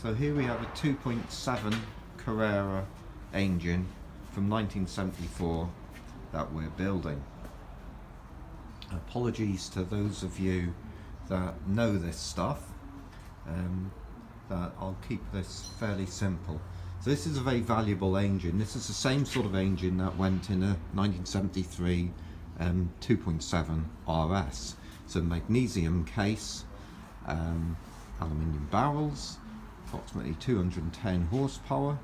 So here we have a 2.7 Carrera engine from 1974 that we're building. Apologies to those of you that know this stuff, that I'll keep this fairly simple. So this is a very valuable engine. This is the same sort of engine that went in a 1973 2.7 RS. So magnesium case, aluminium barrels, approximately 210 horsepower,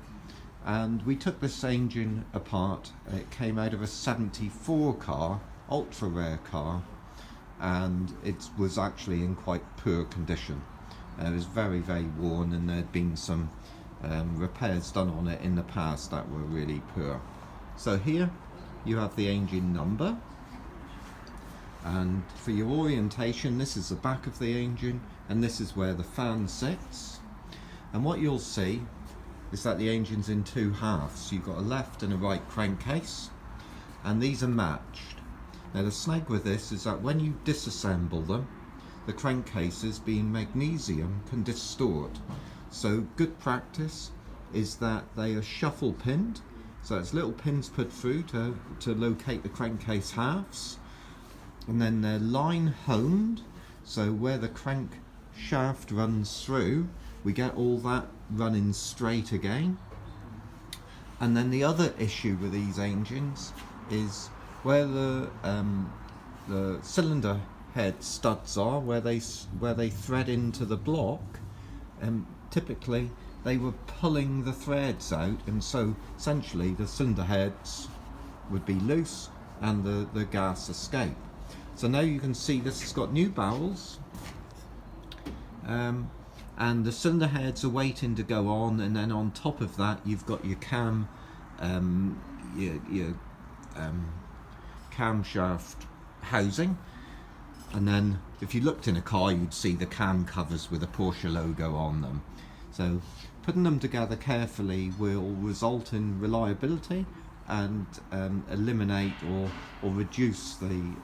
and we took this engine apart. It came out of a 74 car, ultra rare car, and it was actually in quite poor condition. It was very worn, and there'd been some repairs done on it in the past that were really poor. So here you have the engine number, and for your orientation, this is the back of the engine and this is where the fan sits. And what you'll see is that the engine's in two halves. You've got a left and a right crankcase, and these are matched. Now the snag with this is that when you disassemble them, the crankcases, being magnesium, can distort. So good practice is that they are shuffle pinned, so it's little pins put through to locate the crankcase halves, and then they're line honed, so where the crank shaft runs through, we get all that running straight again. And then the other issue with these engines is where the cylinder head studs are, where they thread into the block, and typically they were pulling the threads out, and so essentially the cylinder heads would be loose and the gas escape. So now you can see this has got new barrels, and the cylinder heads are waiting to go on, and then on top of that you've got your cam, your camshaft housing, and then if you looked in a car you'd see the cam covers with a Porsche logo on them. So putting them together carefully will result in reliability and eliminate or reduce the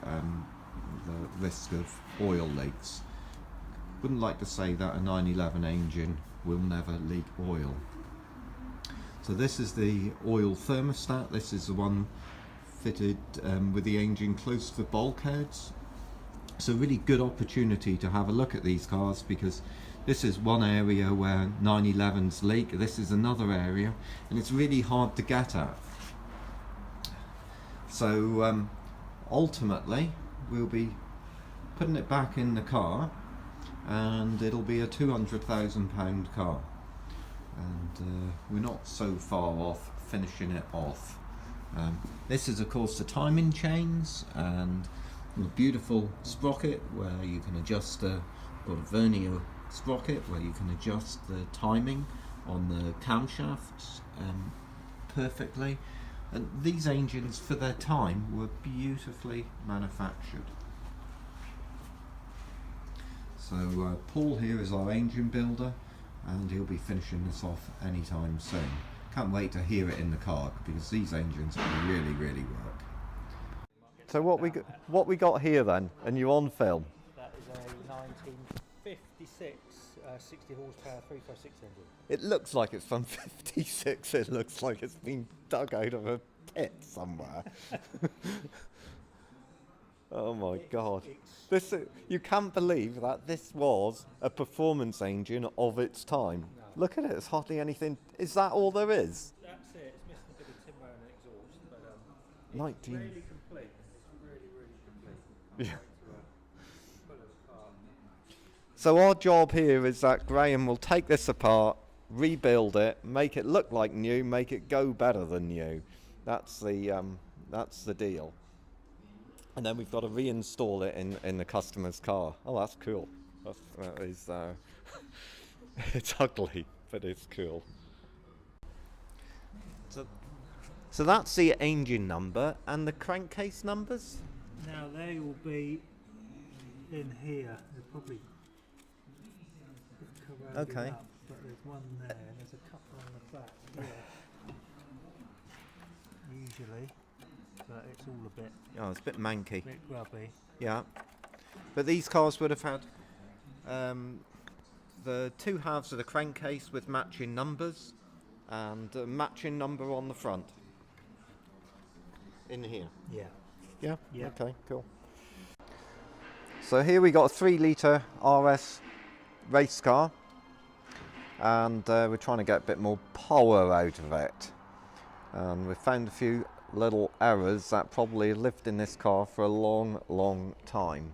risk of oil leaks. Wouldn't like to say that a 911 engine will never leak oil. So this is the oil thermostat. This is the one fitted with the engine close to the bulkheads. It's a really good opportunity to have a look at these cars, because this is one area where 911s leak, this is another area, and it's really hard to get at. So ultimately we'll be putting it back in the car, and it'll be a £200,000 car, and we're not so far off finishing it off. This is of course the timing chains, and a beautiful sprocket where you can adjust got a vernier sprocket where you can adjust the timing on the camshafts perfectly. And these engines for their time were beautifully manufactured. So Paul here is our engine builder, and he'll be finishing this off anytime soon. Can't wait to hear it in the car, because these engines really work. So what we got here then, and you're on film? That is a 1956 60 horsepower 356 engine. It looks like it's from 56. It looks like it's been dug out of a pit somewhere. Oh my God! This you can't believe that this was a performance engine of its time. No. Look at it; it's hardly anything. Is that all there is? That's it. It's missing a bit of timber and an exhaust, but it's 19. really complete. It's really complete. Yeah. So our job here is that Graham will take this apart, rebuild it, make it look like new, make it go better than new. That's the deal. And then we've got to reinstall it in the customer's car. Oh, that's cool. That is, it's ugly, but it's cool. So that's the engine number, and the crankcase numbers? Now they will be in here. They're probably okay. Up, but there's one there, and there's a couple on the back here. Usually, but it's all a bit. Oh, it's a bit manky. Bit grubby. Yeah, but these cars would have had the two halves of the crankcase with matching numbers and a matching number on the front. In here. Yeah. Yeah? Yeah. Okay, cool. So here we got a 3-litre RS race car, and we're trying to get a bit more power out of it. And we found a few little errors that probably lived in this car for a long time.